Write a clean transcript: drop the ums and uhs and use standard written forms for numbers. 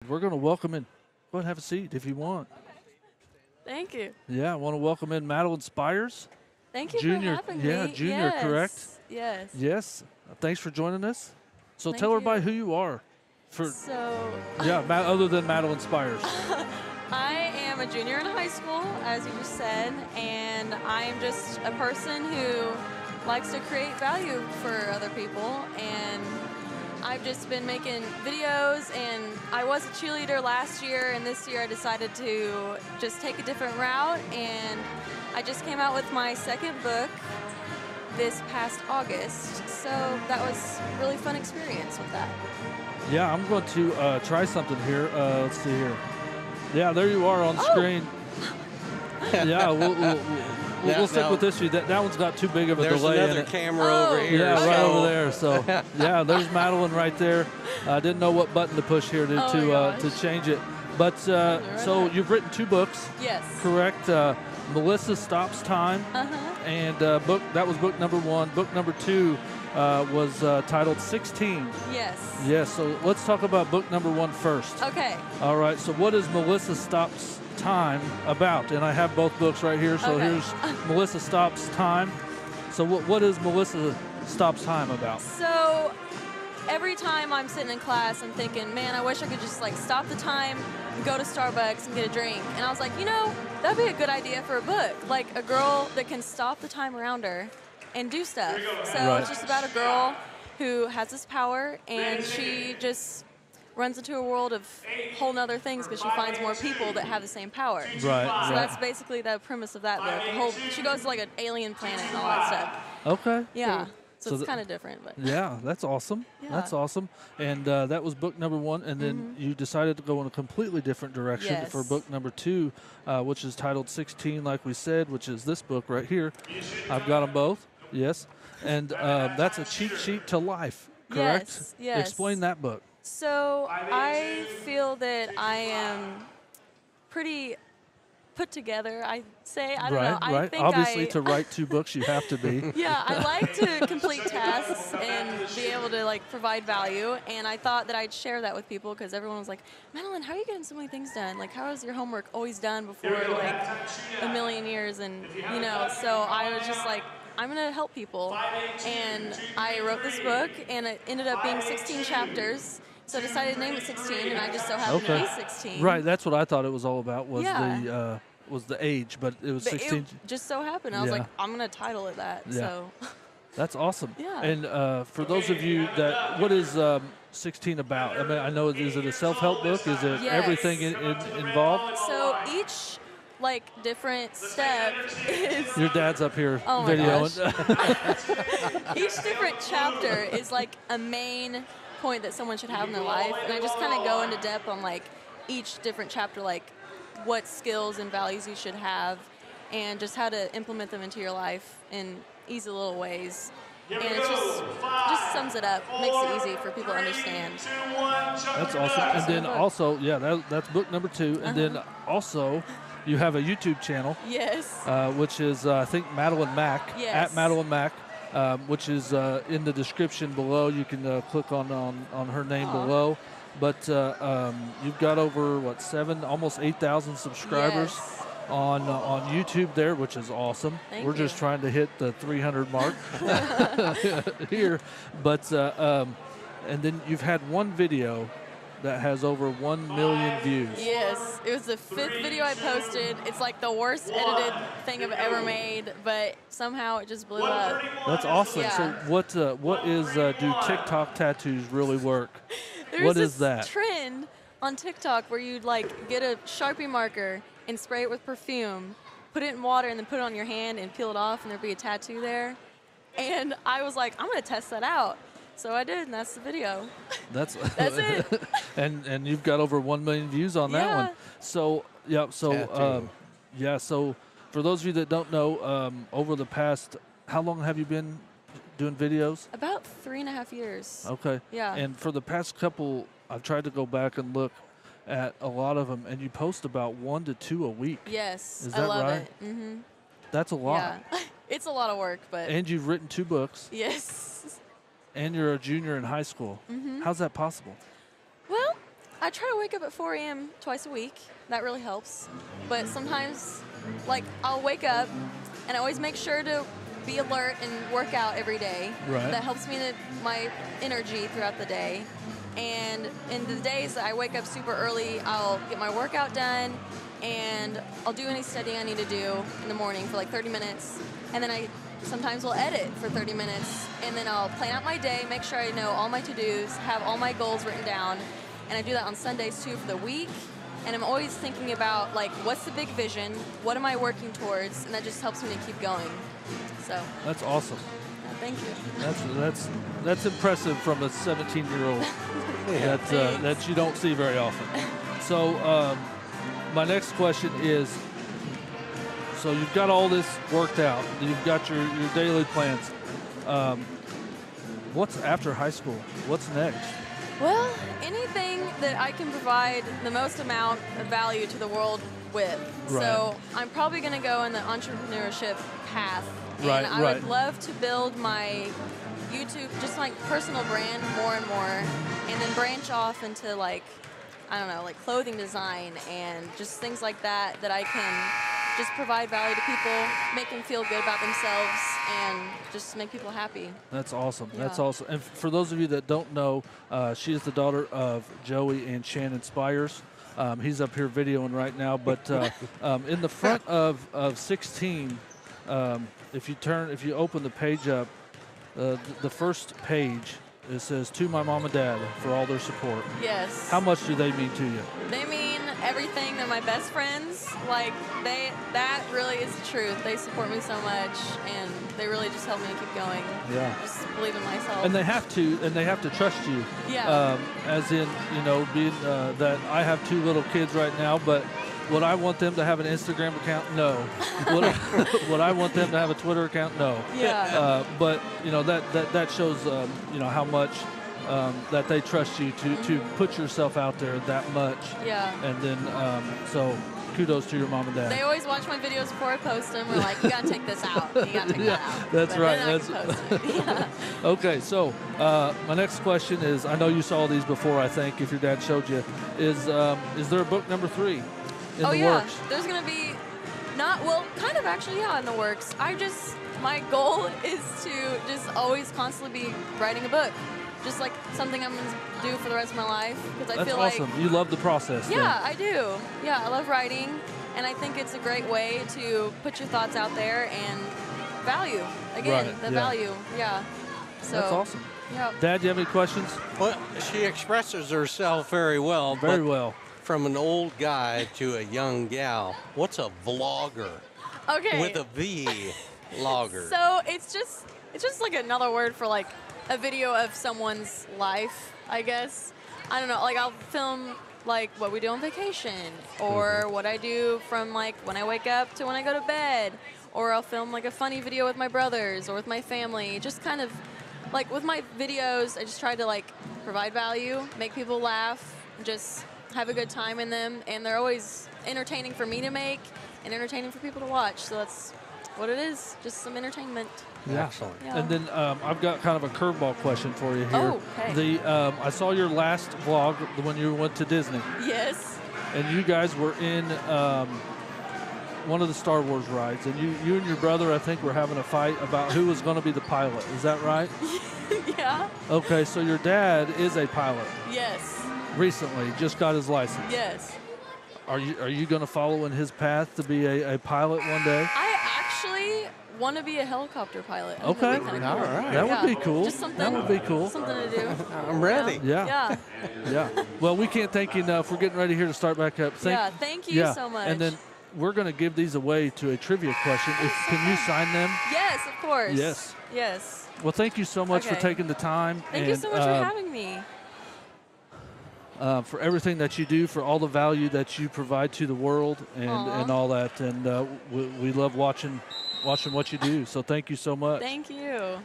We're going to welcome in. Go ahead and have a seat if you want. Thank you. Yeah, I want to welcome in Madalyn Spires. Thank you Junior, for having yeah, me. junior, Yes. correct? Yes. Yes. Thanks for joining us. So Thank tell everybody you. who you are. So, Yeah, other than Madalyn Spires. I am a junior in high school, as you just said, and I'm just a person who likes to create value for other people, and I've just been making videos, and I was a cheerleader last year, and this year I decided to just take a different route, and I just came out with my second book this past August, so that was a really fun experience with that. Yeah, I'm going to try something here. Let's see here. Yeah, there you are on the screen. Yeah, we'll stick with this. That one's got too big of a delay in it. There's another camera over here. Yeah, so. right over there. So, yeah, there's Madalyn right there. I didn't know what button to push here to change it. But so you've written two books. Yes. Correct. Melissa Stops Time. And that was book number one. Book number two was titled 16. Yes. Yes. So let's talk about book number one first. Okay. All right. So what is Melissa Stops Time about? And I have both books right here. So here's Melissa Stops Time. So what is Melissa Stops Time about? So every time I'm sitting in class, I'm thinking, man, I wish I could just like stop the time and go to Starbucks and get a drink. And I was like, you know, that'd be a good idea for a book. Like a girl that can stop the time around her and do stuff. So it's just about a girl who has this power, and she just runs into a world of whole nother things because she finds more people that have the same power. Right. So that's basically the premise of that book. She goes to like an alien planet and all that stuff. Okay. Yeah. Cool. So it's kind of different, but yeah, that's awesome. Yeah. That's awesome. And that was book number one, and then you decided to go in a completely different direction for book number two, which is titled 16, like we said, which is this book right here. I've got them both. Yes. And that's a cheat sheet to life, correct? Yes, yes. Explain that book. So I feel that I am pretty put together, I say. I don't know. I think Obviously, to write two books, you have to be. Yeah, I like to complete tasks and be able to like provide value. And I thought that I'd share that with people because everyone was like, Madalyn, how are you getting so many things done? Like, how is your homework always done before like a million years? And you know, so I was just like, I'm going to help people. And I wrote this book, and it ended up being 16 chapters. So I decided to name it 16, and I just so happened to be 16. Right, that's what I thought it was all about, was the age, but it was 16. It just so happened. I was like, I'm going to title it that. Yeah. So. That's awesome. Yeah. And for those of you that, what is 16 about? I mean, I know, is it a self-help book? Is it everything involved? So each like different step is your dad's up here videoing. videoing. Each different chapter is like a main point that someone should have in their life, and I just kind of go into depth on like each different chapter, like what skills and values you should have, and just how to implement them into your life in easy little ways. And it just sums it up, makes it easy for people to understand. That's awesome. And then also, that's book number two. And then also, you have a YouTube channel. Yes. Which is, I think, Madalyn Mack. Yes. At Madalyn Mack, which is in the description below. You can click on her name below. But you've got over, almost 8,000 subscribers on YouTube there, which is awesome. We're just trying to hit the 300 mark here. But and then you've had one video that has over 1 million views. Yes, it was the 5th video I posted. It's like the worst edited thing I've ever made, but somehow it just blew up. That's awesome. Yeah. So what is do TikTok tattoos really work? There's this trend on TikTok where you'd like get a Sharpie marker and spray it with perfume, put it in water, and then put it on your hand and peel it off, and there'd be a tattoo there. And I was like, I'm gonna test that out. So I did, and that's the video. That's it. and you've got over 1 million views on that one. So So for those of you that don't know, over the past, how long have you been doing videos? About 3.5 years. Okay. Yeah. And for the past couple, I've tried to go back and look at a lot of them, and you post about 1 to 2 a week. Yes, is that I love right? it. Mm-hmm. That's a lot. Yeah, it's a lot of work, but. And you've written 2 books. Yes. And you're a junior in high school. How's that possible? Well, I try to wake up at 4 a.m. twice a week. That really helps. But sometimes, like, I'll wake up, and I always make sure to be alert and work out every day. Right. That helps me to my energy throughout the day. And in the days that I wake up super early, I'll get my workout done, and I'll do any studying I need to do in the morning for like 30 minutes. And then I sometimes will edit for 30 minutes, and then I'll plan out my day, make sure I know all my to-dos, have all my goals written down. And I do that on Sundays too for the week. And I'm always thinking about, like, what's the big vision? What am I working towards? And that just helps me to keep going. So. That's awesome. Yeah, thank you. That's impressive from a 17-year-old that you don't see very often. So my next question is, so you've got all this worked out. You've got your daily plans. What's after high school? What's next? Well, anything that I can provide the most amount of value to the world with. Right. So I'm probably going to go in the entrepreneurship path. Right, And I would love to build my YouTube, just like personal brand more and more, and then branch off into, like, I don't know, like clothing design and just things like that I can just provide value to people, make them feel good about themselves, and just make people happy. That's awesome. Yeah. That's awesome. And for those of you that don't know, she is the daughter of Joey and Shannon Spires. He's up here videoing right now, but in the front of 16, if you open the page up, the first page, it says, "To my mom and dad for all their support." Yes. How much do they mean to you? They mean everything. They're my best friends. Like, that really is the truth. They support me so much, and they really just help me to keep going. Yeah. Just believe in myself. And they have to trust you. Yeah. As in, being that I have 2 little kids right now, but would I want them to have an Instagram account? No. Would I want them to have a Twitter account? No. Yeah. But that shows how much that they trust you to put yourself out there that much. Yeah. And then so kudos to your mom and dad. They always watch my videos before I post them. We're like, you gotta take this out. You gotta take that out. That's but right. Then I can post it. Yeah. Okay, so my next question is, I know you saw these before, I think, if your dad showed you, is there a book number 3 in the works? There's gonna be kind of actually, in the works. My goal is to just always constantly be writing a book. Just like something I'm gonna do for the rest of my life, because I feel awesome. You love the process. Yeah, I do. Yeah, I love writing, and I think it's a great way to put your thoughts out there and value. Again, the value. Yeah. So that's awesome. Yeah. Dad, do you have any questions? Well, she expresses herself very well. Very well. From an old guy to a young gal, what's a vlogger? Okay. With a V, logger. So it's just like another word for like a video of someone's life, I guess. I don't know, like I'll film like what we do on vacation, or what I do from like when I wake up to when I go to bed, or I'll film like a funny video with my brothers or with my family. Just kind of like with my videos, I just try to like provide value, make people laugh, just have a good time in them, and they're always entertaining for me to make and entertaining for people to watch. So that's what it is, just some entertainment. Yeah. Excellent. Yeah. And then I've got kind of a curveball question for you here. Oh, okay. I saw your last vlog when you went to Disney, Yes. and you guys were in one of the Star Wars rides, and you and your brother, I think, were having a fight about who was going to be the pilot. Is that right? Yeah. Okay, so your dad is a pilot. Yes. Recently, just got his license. Yes. Are you going to follow in his path to be a pilot one day? I actually want to be a helicopter pilot. Okay. That'd be kinda cool. All right. That would be cool. Just something, That would be cool. Something to do. I'm ready. Yeah. Yeah. Well, we can't thank you enough. We're getting ready here to start back up. Thank you so much. And then we're going to give these away to a trivia question. Can you sign them? Yes, of course. Yes. Yes. Well, thank you so much for Okay. taking the time. Thank you so much for having me. For everything that you do, for all the value that you provide to the world, and all that. And we love watching what you do. So thank you so much. Thank you.